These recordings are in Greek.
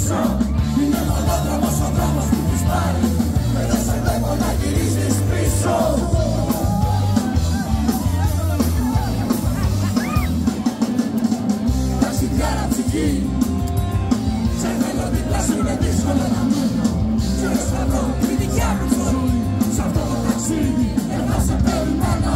πίσω. Είναι μονόδρομος ο δρόμος που τους πάει. Εδώ σε βλέπω να γυρίζεις πίσω. Ταξιδιάρα ψυχή, σε θέλω δίπλα σου, είναι δύσκολο να μείνω. Σε προσπαθώ τη δικιά μου ζωή. Σ' αυτό το ταξίδι εδώ σε περιμένω.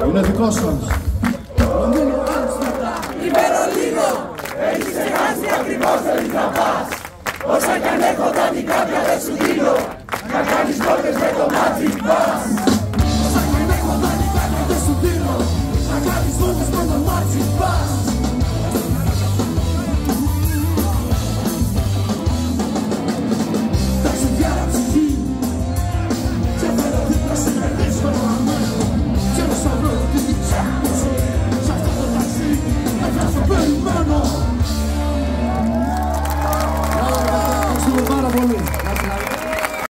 Είναι δικό σας. Λονδίνο, Άμστερνταμ ή Βερολίνο. Έχεις ξεχάσει ακριβώς θέλεις να πας. Όσα κι αν έχω τα δικά πια δεν σου δίνω. Να κάνεις βόλτες με το Magic Bus.